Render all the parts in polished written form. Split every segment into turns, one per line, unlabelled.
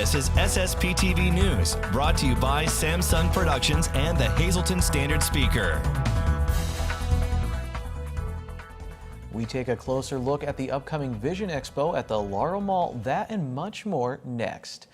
This is SSPTV News, brought to you by Samsung Productions and the Hazleton Standard Speaker.
We take a closer look at the upcoming Vision Expo at the Laurel Mall. That and much more next.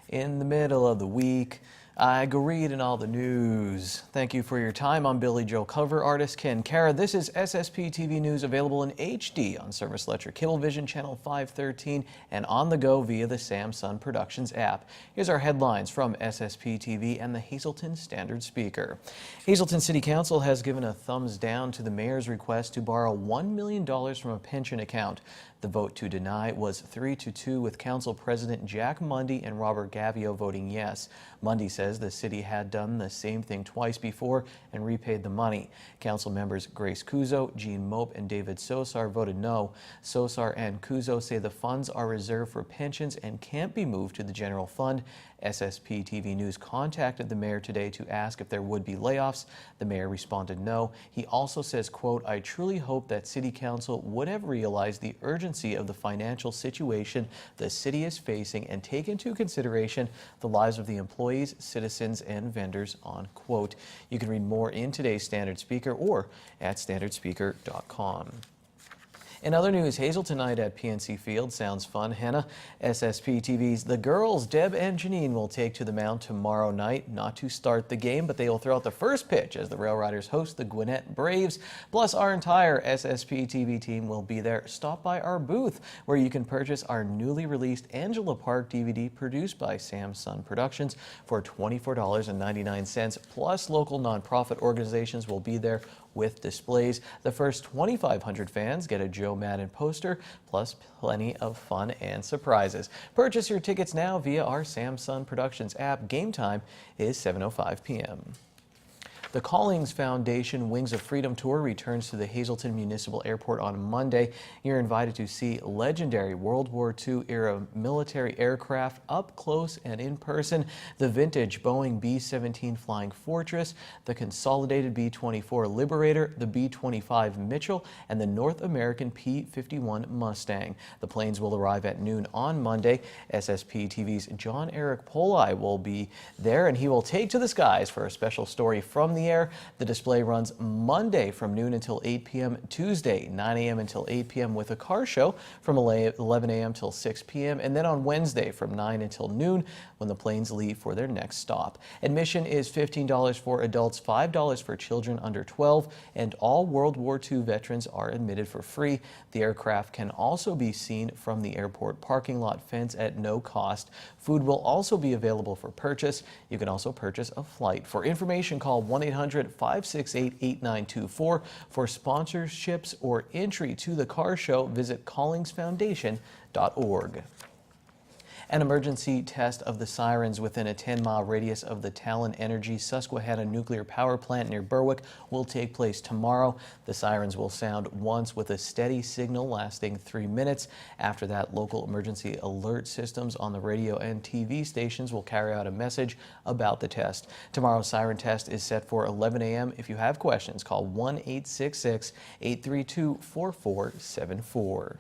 In the middle of the week, I go read in all the news. Thank you for your time. I'm Billy Joe, cover artist Ken Kara. This is SSPTV News, available in HD on Service Electric Cablevision Channel 513 and on the go via the Samsung Productions app. Here's our headlines from SSPTV and the Hazleton Standard Speaker. Hazleton City Council has given a thumbs down to the mayor's request to borrow $1 million from a pension account. The vote to deny was 3-2, with Council President Jack Mundy and Robert Gavio voting yes. Mundy says the city had done the same thing twice before and repaid the money. Council members Grace Cuzo, Jean Mope, and David Sosar voted no. Sosar and Cuzo say the funds are reserved for pensions and can't be moved to the general fund. SSPTV News contacted the mayor today to ask if there would be layoffs. The mayor responded no. He also says, quote, "I truly hope that City Council would have realized the urgency of the financial situation the city is facing and take into consideration the lives of the employees, citizens, and vendors," on quote. You can read more in today's Standard Speaker or at standardspeaker.com. In other news, Hazleton night at PNC Field sounds fun. Hannah, SSPTV's The Girls, Deb and Janine, will take to the mound tomorrow night, not to start the game, but they will throw out the first pitch as the Rail Riders host the Gwinnett Braves. Plus, our entire SSPTV team will be there. Stop by our booth, where you can purchase our newly released Angela Park DVD produced by Samsung Productions for $24.99. Plus, local nonprofit organizations will be there with displays. The first 2,500 fans get a Joe Madden poster, plus plenty of fun and surprises. Purchase your tickets now via our Samsung Productions app. Game time is 7:05 p.m. The Collings Foundation Wings of Freedom Tour returns to the Hazleton Municipal Airport on Monday. You're invited to see legendary World War II era military aircraft up close and in person. The vintage Boeing B-17 Flying Fortress, the consolidated B-24 Liberator, the B-25 Mitchell, and the North American P-51 Mustang. The planes will arrive at noon on Monday. SSPTV's John Eric Poli will be there, and he will take to the skies for a special story from the air. The display runs Monday from noon until 8 p.m., Tuesday 9 a.m. until 8 p.m. with a car show from 11 a.m. till 6 p.m. and then on Wednesday from 9 until noon when the planes leave for their next stop. Admission is $15 for adults, $5 for children under 12, and all World War II veterans are admitted for free. The aircraft can also be seen from the airport parking lot fence at no cost. Food will also be available for purchase. You can also purchase a flight. For information, call 1-800-568-8924. For sponsorships or entry to the car show, visit collingsfoundation.org. An emergency test of the sirens within a 10-mile radius of the Talon Energy Susquehanna nuclear power plant near Berwick will take place tomorrow. The sirens will sound once with a steady signal lasting 3 minutes. After that, local emergency alert systems on the radio and TV stations will carry out a message about the test. Tomorrow's siren test is set for 11 a.m. If you have questions, call 1-866-832-4474.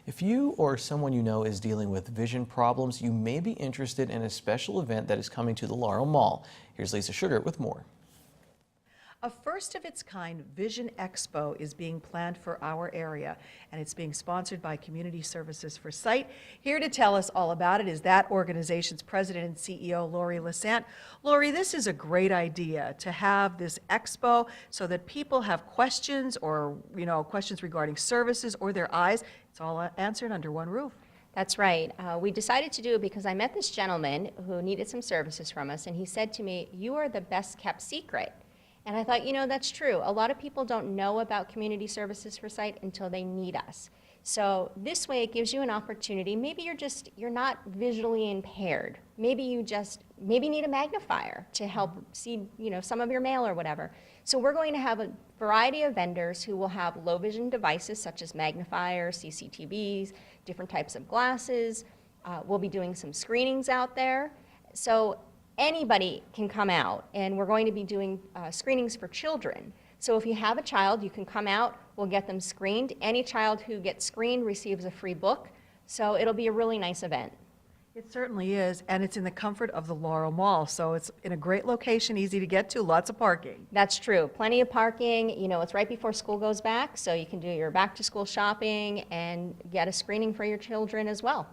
If you or someone you know is dealing with vision problems, you may be interested in a special event that is coming to the Laurel Mall. Here's Lisa Sugar with more.
A first-of-its-kind Vision Expo is being planned for our area, and it's being sponsored by Community Services for Sight. Here to tell us all about it is that organization's president and CEO, Lori Lasant. Lori, this is a great idea to have this expo so that people have questions or, questions regarding services or their eyes. It's all answered under one roof.
That's right. We decided to do it because I met this gentleman who needed some services from us, and he said to me, "You are the best kept secret." And I thought, that's true. A lot of people don't know about Community Services for Sight until they need us. So this way it gives you an opportunity. Maybe you're not visually impaired. Maybe you need a magnifier to help see, some of your mail or whatever. So we're going to have a variety of vendors who will have low vision devices such as magnifiers, CCTVs, different types of glasses. We'll be doing some screenings out there. So anybody can come out, and we're going to be doing screenings for children. So if you have a child, you can come out, we'll get them screened. Any child who gets screened receives a free book, so it'll be a really nice event.
It certainly is, and it's in the comfort of the Laurel Mall, so it's in a great location, easy to get to, lots of parking.
That's true. Plenty of parking. You know, it's right before school goes back, so you can do your back-to-school shopping and get a screening for your children as well.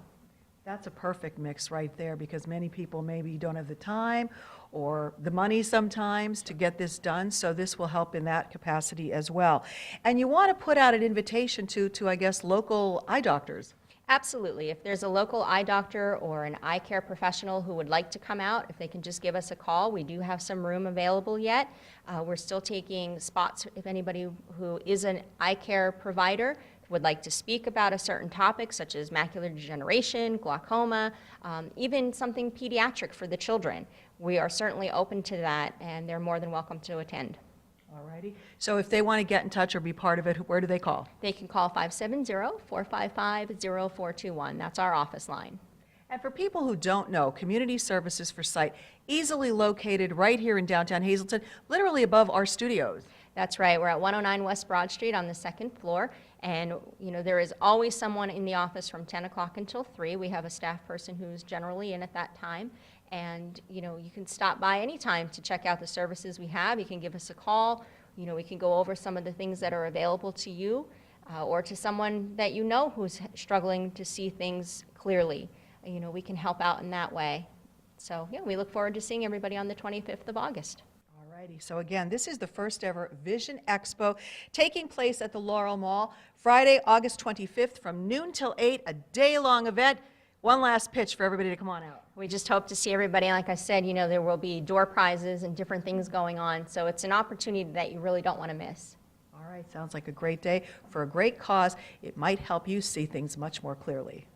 That's a perfect mix right there, because many people maybe don't have the time or the money sometimes to get this done, so this will help in that capacity as well. And you want to put out an invitation to I guess, local eye doctors.
Absolutely. If there's a local eye doctor or an eye care professional who would like to come out, if they can just give us a call, we do have some room available yet. We're still taking spots if anybody who is an eye care provider would like to speak about a certain topic, such as macular degeneration, glaucoma, even something pediatric for the children. We are certainly open to that, and they're more than welcome to attend.
All righty. So if they want to get in touch or be part of it, where do they call?
They can call 570-455-0421. That's our office line.
And for people who don't know, Community Services for Sight, easily located right here in downtown Hazleton, literally above our studios.
That's right. We're at 109 West Broad Street on the second floor. And, you know, there is always someone in the office from 10 o'clock until 3. We have a staff person who's generally in at that time. And, you know, you can stop by anytime to check out the services we have. You can give us a call. You know, we can go over some of the things that are available to you or to someone that you know who's struggling to see things clearly. You know, we can help out in that way. So, yeah, we look forward to seeing everybody on the 25th of August.
Alrighty, so again, this is the first ever Vision Expo taking place at the Laurel Mall, Friday, August 25th from noon till 8, a day-long event. One last pitch for everybody to come on out.
We just hope to see everybody. Like I said, you know, there will be door prizes and different things going on. So it's an opportunity that you really don't want to miss.
All right, sounds like a great day for a great cause. It might help you see things much more clearly.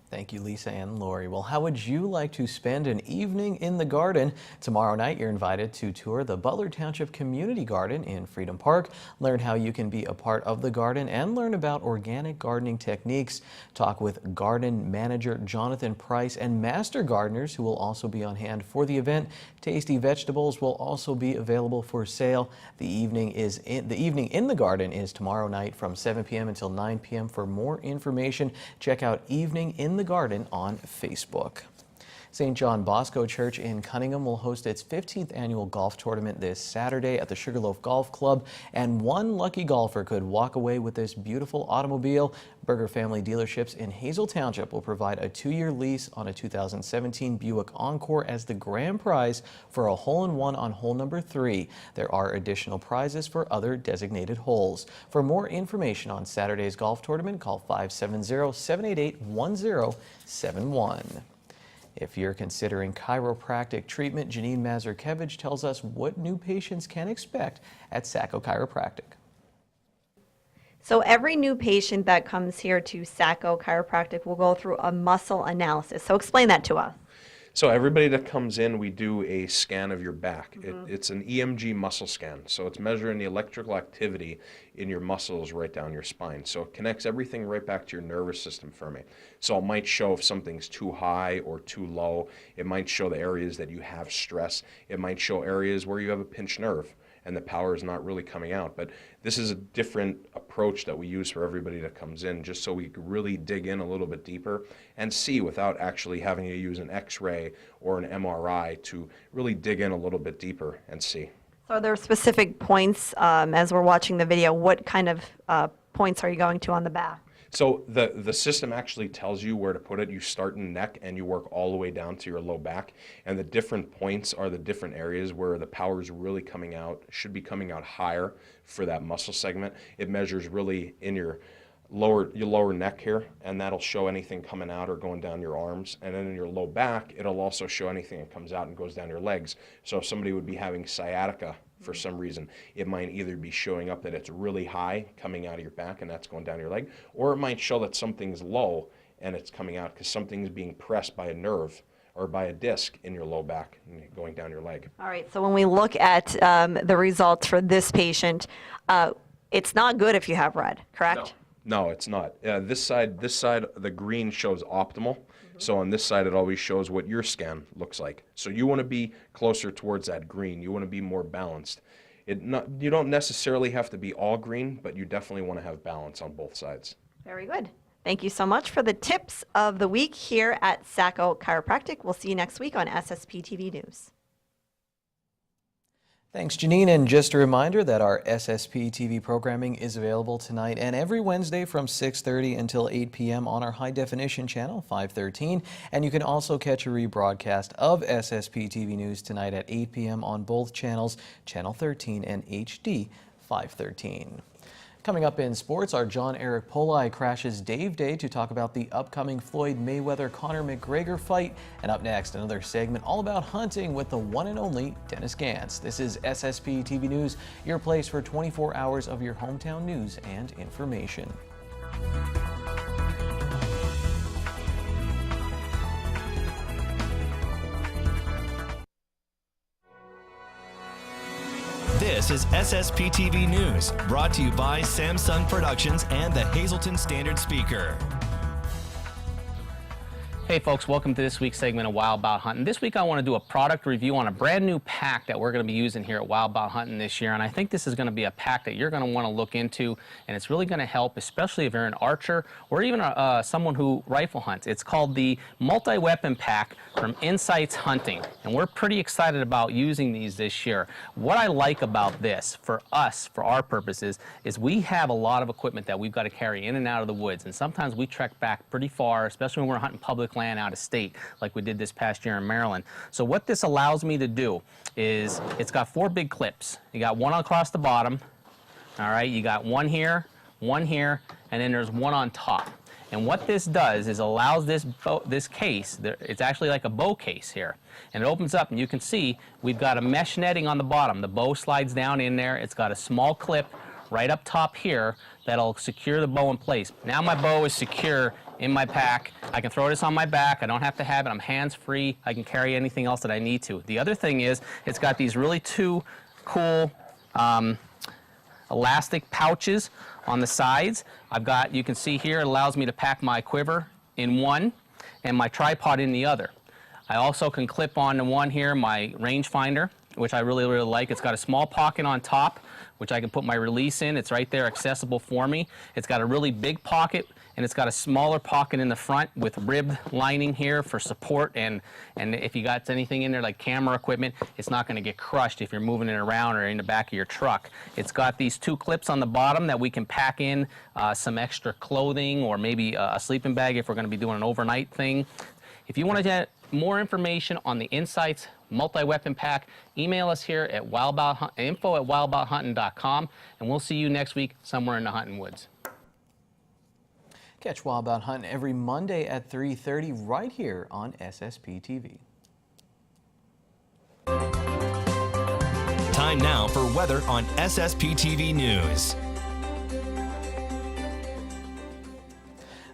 Thank you, Lisa and Lori. Well, how would you like to spend an evening in the garden? Tomorrow night, you're invited to tour the Butler Township Community Garden in Freedom Park, learn how you can be a part of the garden, and learn about organic gardening techniques. Talk with garden manager Jonathan Price and master gardeners who will also be on hand for the event. Tasty vegetables will also be available for sale. The evening in the garden is tomorrow night from 7 p.m. until 9 p.m. For more information, check out Evening in the Garden on Facebook. St. John Bosco Church in Cunningham will host its 15th annual golf tournament this Saturday at the Sugarloaf Golf Club, and one lucky golfer could walk away with this beautiful automobile. Berger Family Dealerships in Hazel Township will provide a 2-year lease on a 2017 Buick Encore as the grand prize for a hole-in-one on hole number 3. There are additional prizes for other designated holes. For more information on Saturday's golf tournament, call 570-788-1071. If you're considering chiropractic treatment, Janine Mazurkevich tells us what new patients can expect at Sacco Chiropractic.
So every new patient that comes here to Sacco Chiropractic will go through a muscle analysis. So explain that to us.
So everybody that comes in, we do a scan of your back. It's an EMG muscle scan. So it's measuring the electrical activity in your muscles right down your spine. So it connects everything right back to your nervous system for me. So it might show if something's too high or too low. It might show the areas that you have stress. It might show areas where you have a pinched nerve and the power is not really coming out. But this is a different approach that we use for everybody that comes in, just so we can really dig in a little bit deeper and see without actually having to use an X-ray or an MRI to really dig in a little bit deeper and see.
So are there specific points as we're watching the video? What kind of points are you going to on the back?
So the system actually tells you where to put it. You start in neck and you work all the way down to your low back. And the different points are the different areas where the power is really coming out, should be coming out higher for that muscle segment. It measures really in your lower neck here, and that'll show anything coming out or going down your arms. And then in your low back, it'll also show anything that comes out and goes down your legs. So if somebody would be having sciatica for some reason, it might either be showing up that it's really high coming out of your back and that's going down your leg, or it might show that something's low and it's coming out because something's being pressed by a nerve or by a disc in your low back and going down your leg.
All right, so when we look at the results for this patient, it's not good if you have red, correct?
No, it's not. This side, the green shows optimal. So on this side, it always shows what your scan looks like. So you want to be closer towards that green. You want to be more balanced. You don't necessarily have to be all green, but you definitely want to have balance on both sides.
Very good. Thank you so much for the tips of the week here at Sacco Chiropractic. We'll see you next week on SSPTV News.
Thanks, Janine. And just a reminder that our SSP TV programming is available tonight and every Wednesday from 6:30 until 8 p.m. on our high definition channel 513. And you can also catch a rebroadcast of SSP TV News tonight at 8 p.m. on both channels, Channel 13 and HD 513. Coming up in sports, our John Eric Poli crashes Dave Day to talk about the upcoming Floyd Mayweather-Conor McGregor fight. And up next, another segment all about hunting with the one and only Dennis Gantz. This is SSP TV News, your place for 24 hours of your hometown news and information.
This is SSPTV News, brought to you by Samsung Productions and the Hazleton Standard Speaker.
Hey folks, welcome to this week's segment of Wild Bout Hunting. This week I want to do a product review on a brand new pack that we're going to be using here at Wild Bout Hunting this year, and I think this is going to be a pack that you're going to want to look into, and it's really going to help, especially if you're an archer or even someone who rifle hunts. It's called the Multi-Weapon Pack from Insights Hunting, and we're pretty excited about using these this year. What I like about this, for us, for our purposes, is we have a lot of equipment that we've got to carry in and out of the woods, and sometimes we trek back pretty far, especially when we're hunting public land out of state like we did this past year in Maryland. So what this allows me to do is it's got 4 big clips. You got one across the bottom, all right, you got one here, and then there's one on top. And what this does is allows this case, it's actually like a bow case here, and it opens up and you can see we've got a mesh netting on the bottom. The bow slides down in there. It's got a small clip right up top here that'll secure the bow in place. Now my bow is secure in my pack. I can throw this on my back. I don't have to have it. I'm hands-free. I can carry anything else that I need to. The other thing is it's got these really 2 cool elastic pouches on the sides. You can see here, it allows me to pack my quiver in one and my tripod in the other. I also can clip on the one here my rangefinder, which I really like. It's got a small pocket on top, which I can put my release in. It's right there accessible for me. It's got a really big pocket, and it's got a smaller pocket in the front with ribbed lining here for support, and if you got anything in there like camera equipment, it's not going to get crushed if you're moving it around or in the back of your truck. It's got these 2 clips on the bottom that we can pack in some extra clothing or maybe a sleeping bag if we're going to be doing an overnight thing. If you want to get more information on the Insights Multi-Weapon Pack, email us here at info@wildbouthunting.com, and we'll see you next week somewhere in the hunting woods.
Catch Wild Bout Hunting every Monday at 3:30 right here on SSP TV.
Time now for weather on SSPTV News.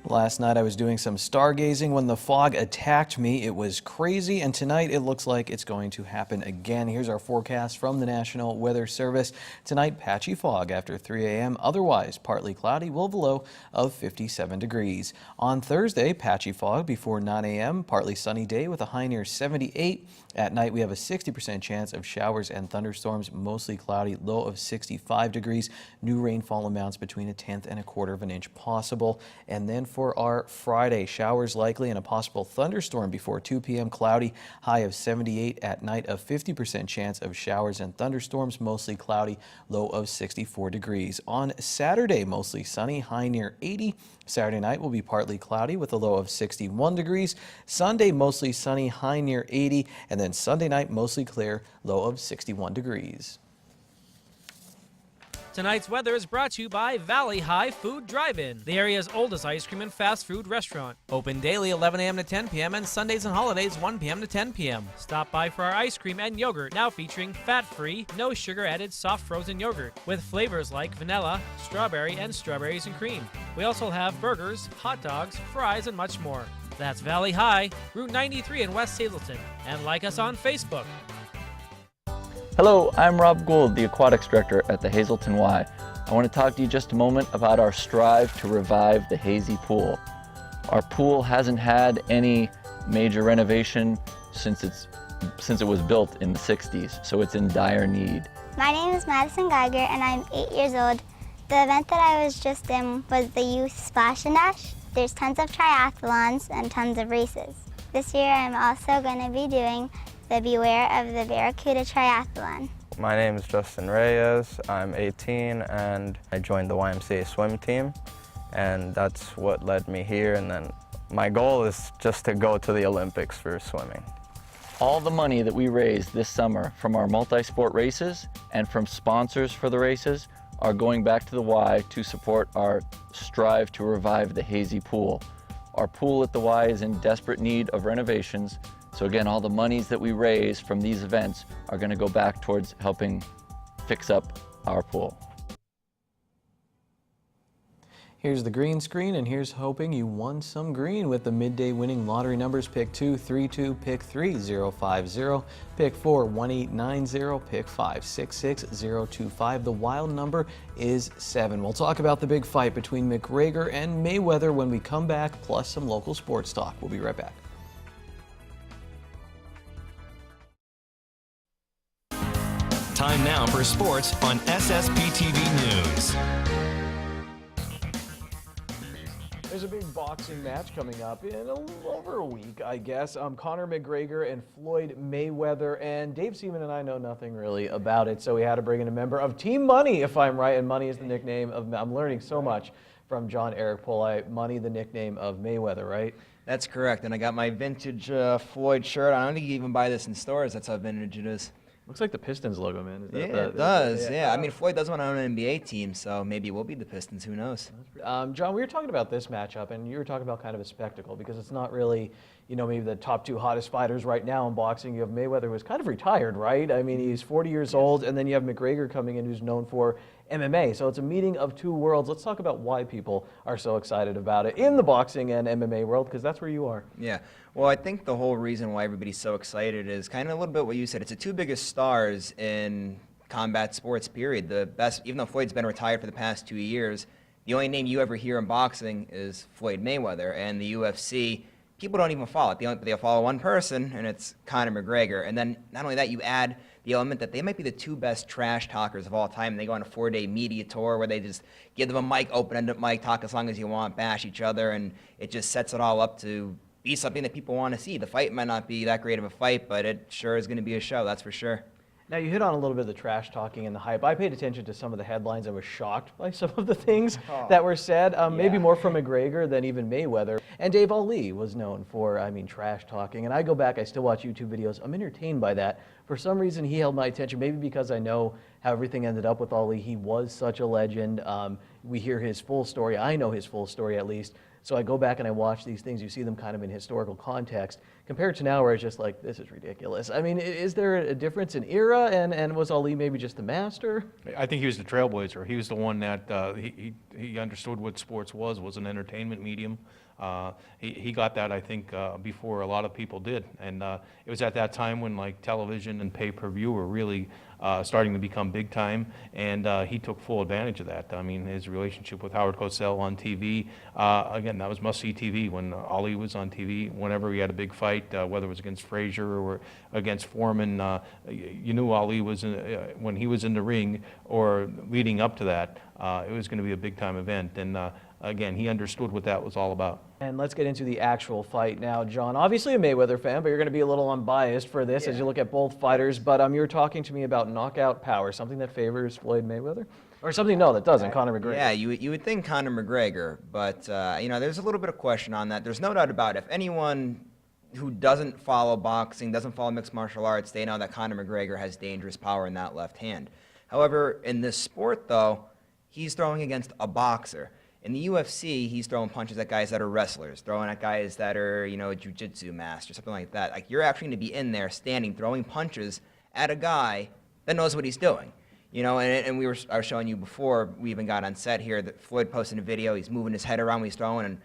Last night I was doing some stargazing when the fog attacked me. It was crazy, and tonight it looks like it's going to happen again. Here's our forecast from the National Weather Service. Tonight, patchy fog after 3 a.m. Otherwise, partly cloudy, with a low of 57 degrees. On Thursday, patchy fog before 9 a.m. Partly sunny day with a high near 78. At night, we have a 60% chance of showers and thunderstorms, mostly cloudy, low of 65 degrees. New rainfall amounts between 1/10 and 1/4 of an inch possible. And then for our Friday, showers likely and a possible thunderstorm before 2 p.m. Cloudy, high of 78. At night, a 50% chance of showers and thunderstorms, mostly cloudy, low of 64 degrees. On Saturday, mostly sunny, high near 80. Saturday night will be partly cloudy with a low of 61 degrees. Sunday, mostly sunny, high near 80. And then Sunday night, mostly clear, low of 61 degrees.
Tonight's weather is brought to you by Valley High Food Drive-In, the area's oldest ice cream and fast food restaurant. Open daily 11 a.m. to 10 p.m. and Sundays and holidays 1 p.m. to 10 p.m. Stop by for our ice cream and yogurt, now featuring fat-free, no sugar-added soft frozen yogurt with flavors like vanilla, strawberry, and strawberries and cream. We also have burgers, hot dogs, fries, and much more. That's Valley High, Route 93 in West Hazleton, and like us on Facebook.
Hello, I'm Rob Gould, the Aquatics Director at the Hazleton Y. I want to talk to you just a moment about our strive to revive the Hazy Pool. Our pool hasn't had any major renovation since it was built in the 60s, so it's in dire need.
My name is Madison Geiger and I'm 8 years old. The event that I was just in was the Youth Splash and Dash. there's tons of triathlons and tons of races. This year I'm also going to be doing the Beware of the Barracuda Triathlon.
My name is Justin Reyes, I'm 18 and I joined the YMCA swim team, and that's what led me here, and then my goal is just to go to the Olympics for swimming.
All the money that we raise this summer from our multi-sport races and from sponsors for the races are going back to the Y to support our strive to revive the Hazy Pool. Our pool at the Y is in desperate need of renovations, so again, all the monies that we raise from these events are going to go back towards helping fix up our pool.
Here's the green screen, and here's hoping you won some green with the midday winning lottery numbers: pick 2, 32, pick 3, 050, pick 4, 1890, pick 5, 66, 025. The wild number is 7. We'll talk about the big fight between McGregor and Mayweather when we come back, plus some local sports talk. We'll be right back.
Time now for sports on SSPTV News.
There's a big boxing match coming up in over a week, I guess. Conor McGregor and Floyd Mayweather, and Dave Seaman and I know nothing really about it, so we had to bring in a member of Team Money, if I'm right, and Money is the nickname of, I'm learning so much from John Eric Polite. Money, the nickname of Mayweather, right?
That's correct, and I got my vintage Floyd shirt. I don't think you can even buy this in stores. That's how vintage it is.
Looks like the Pistons logo, man. Is that
It does, yeah. I mean, Floyd does want to own an NBA team, so maybe it will be the Pistons. Who knows?
John, we were talking about this matchup, and you were talking about kind of a spectacle because it's not really, you know, maybe the top 2 hottest fighters right now in boxing. You have Mayweather, who's kind of retired, right? I mean, he's 40 years old, and then you have McGregor coming in, who's known for MMA. So it's a meeting of 2 worlds. Let's talk about why people are so excited about it in the boxing and MMA world, because that's where you are.
Yeah. Well, I think the whole reason why everybody's so excited is kind of a little bit what you said. It's the 2 biggest stars in combat sports, period. The best, even though Floyd's been retired for the past 2 years, the only name you ever hear in boxing is Floyd Mayweather. And the UFC, people don't even follow it. They'll follow one person, and it's Conor McGregor. And then not only that, you add the element that they might be the 2 best trash talkers of all time. And they go on a 4-day media tour where they just give them a mic, open-ended mic, talk as long as you want, bash each other, and it just sets it all up to be something that people want to see. The fight might not be that great of a fight, but it sure is going to be a show, that's for sure.
Now, you hit on a little bit of the trash talking and the hype. I paid attention to some of the headlines. I was shocked by some of the things that were said, maybe more from McGregor than even Mayweather. And Dave Ali was known for, I mean, trash talking. And I go back, I still watch YouTube videos. I'm entertained by that. For some reason, he held my attention, maybe because I know how everything ended up with Ali. He was such a legend. We hear his full story. I know his full story, at least. So I go back and I watch these things. You see them kind of in historical context compared to now where it's just like, this is ridiculous. I mean, is there a difference in era, and was Ali maybe just the master?
I think he was the trailblazer. He was the one that he understood what sports was an entertainment medium. He got that, I think, before a lot of people did. And it was at that time when like television and pay-per-view were really starting to become big time, and he took full advantage of that. I mean, his relationship with Howard Cosell on TV, again, that was must-see TV when Ali was on TV. Whenever he had a big fight, whether it was against Frazier or against Foreman, you knew Ali was, when he was in the ring or leading up to that, it was going to be a big-time event. And again, he understood what that was all about.
And let's get into the actual fight now, John. Obviously a Mayweather fan, but you're going to be a little unbiased for this as you look at both fighters. But you were talking to me about knockout power, something that favors Floyd Mayweather? Or something, no, that doesn't, Conor McGregor.
Yeah, you would think Conor McGregor, but you know, there's a little bit of question on that. There's no doubt about it. If anyone who doesn't follow boxing, doesn't follow mixed martial arts, they know that Conor McGregor has dangerous power in that left hand. However, in this sport, though, he's throwing against a boxer. In the UFC, he's throwing punches at guys that are wrestlers, throwing at guys that are, you know, jiu-jitsu masters, something like that. Like, you're actually going to be in there standing, throwing punches at a guy that knows what he's doing. You know, and I was showing you before we even got on set here that Floyd posted a video. He's moving his head around when he's throwing, and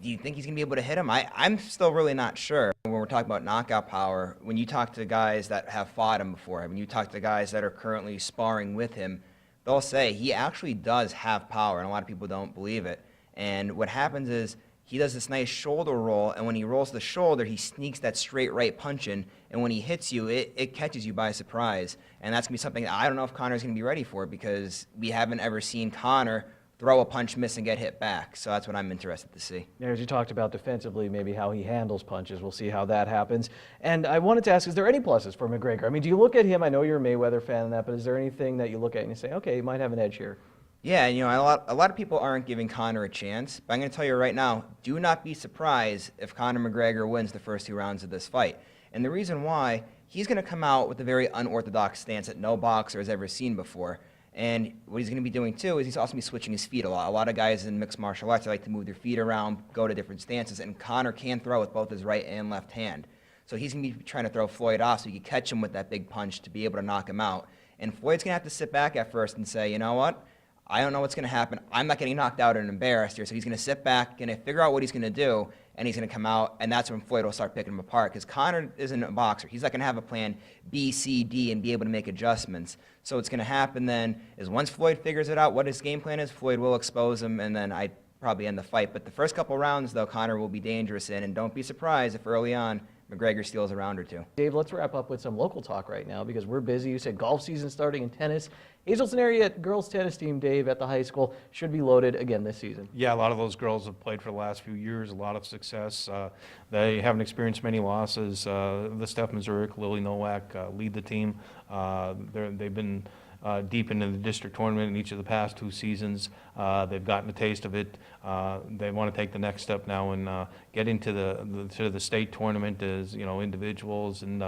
do you think he's going to be able to hit him? I'm still really not sure. When we're talking about knockout power, when you talk to guys that have fought him before, when you talk to guys that are currently sparring with him, they'll say he actually does have power, and a lot of people don't believe it. And what happens is he does this nice shoulder roll, and when he rolls the shoulder, he sneaks that straight right punch in, and when he hits you, it catches you by surprise. And that's going to be something I don't know if Conor's going to be ready for, because we haven't ever seen Conor throw a punch, miss, and get hit back. So that's what I'm interested to see.
As you talked about defensively, maybe how he handles punches. We'll see how that happens. And I wanted to ask, is there any pluses for McGregor? I mean, do you look at him? I know you're a Mayweather fan and that, but is there anything that you look at and you say, okay, he might have an edge here?
Yeah, you know, a lot of people aren't giving Conor a chance, but I'm going to tell you right now, do not be surprised if Conor McGregor wins the first 2 rounds of this fight. And the reason why, he's going to come out with a very unorthodox stance that no boxer has ever seen before. And what he's going to be doing, too, is he's also going to be switching his feet a lot. A lot of guys in mixed martial arts, they like to move their feet around, go to different stances, and Conor can throw with both his right and left hand. So he's going to be trying to throw Floyd off so he can catch him with that big punch to be able to knock him out. And Floyd's going to have to sit back at first and say, you know what? I don't know what's going to happen. I'm not getting knocked out and embarrassed here. So he's going to sit back, going to figure out what he's going to do, and he's going to come out, and that's when Floyd will start picking him apart. Because Conor isn't a boxer. He's not going to have a plan B, C, D, and be able to make adjustments. So what's going to happen then is once Floyd figures it out, what his game plan is, Floyd will expose him, and then I'd probably end the fight. But the first couple rounds, though, Conor will be dangerous in, and don't be surprised if early on McGregor steals a round or 2.
Dave, let's wrap up with some local talk right now because we're busy. You said golf season starting in tennis. Hazleton area girls tennis team, Dave, at the high school should be loaded again this season.
Yeah, a lot of those girls have played for the last few years, a lot of success. They haven't experienced many losses. The Steph Mazurek, Lily Nowak lead the team. They've been deep into the district tournament in each of the past 2 seasons. They've gotten a taste of it. They want to take the next step now and get into the state tournament as individuals. And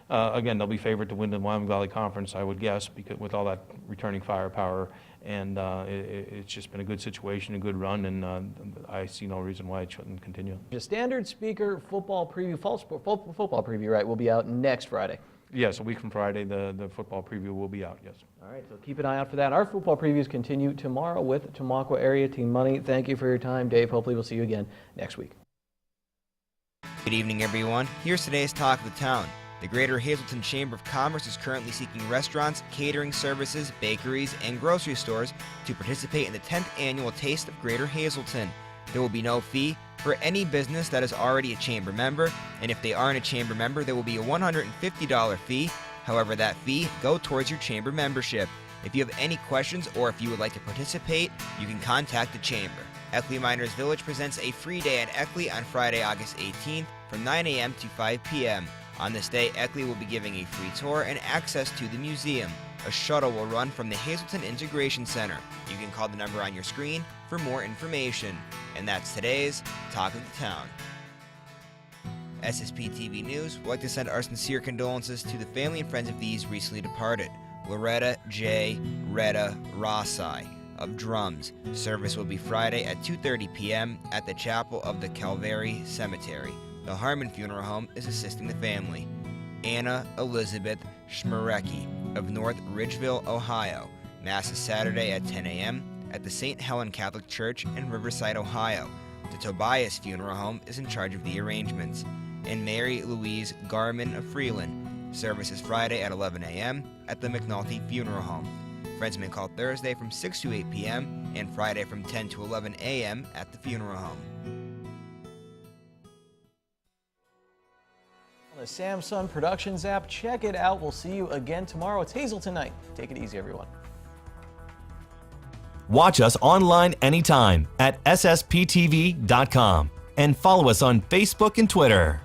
again, they'll be favored to win the Wyoming Valley Conference, I would guess, because with all that returning firepower. And it's just been a good situation, a good run, and I see no reason why it shouldn't continue.
The Standard Speaker football preview, football preview, right, will be out next Friday.
Yes, a week from Friday, the football preview will be out, yes.
All right, so keep an eye out for that. Our football previews continue tomorrow with Tamaqua Area Team Money. Thank you for your time, Dave. Hopefully we'll see you again next week.
Good evening, everyone. Here's today's Talk of the Town. The Greater Hazleton Chamber of Commerce is currently seeking restaurants, catering services, bakeries, and grocery stores to participate in the 10th annual Taste of Greater Hazleton. There will be no fee for any business that is already a chamber member, and if they aren't a chamber member, there will be a $150 fee. However, that fee goes towards your chamber membership. If you have any questions or if you would like to participate, you can contact the chamber. Eckley Miners Village presents a free day at Eckley on Friday, August 18th from 9 a.m. to 5 p.m. On this day, Eckley will be giving a free tour and access to the museum. A shuttle will run from the Hazleton Integration Center. You can call the number on your screen for more information. And that's today's Talk of the Town. SSPTV News would like to send our sincere condolences to the family and friends of these recently departed. Loretta J. Retta Rossai of Drums. Service will be Friday at 2:30 p.m. at the Chapel of the Calvary Cemetery. The Harmon Funeral Home is assisting the family. Anna Elizabeth Schmerecki of North Ridgeville, Ohio. Mass is Saturday at 10 a.m. at the St. Helen Catholic Church in Riverside, Ohio. The Tobias Funeral Home is in charge of the arrangements. And Mary Louise Garman of Freeland. Service is Friday at 11 a.m. at the McNulty Funeral Home. Friends may call Thursday from 6 to 8 p.m. and Friday from 10 to 11 a.m. at the funeral home.
On the Samsung Productions app, check it out. We'll see you again tomorrow. It's Hazleton night. Take it easy, everyone.
Watch us online anytime at ssptv.com and follow us on Facebook and Twitter.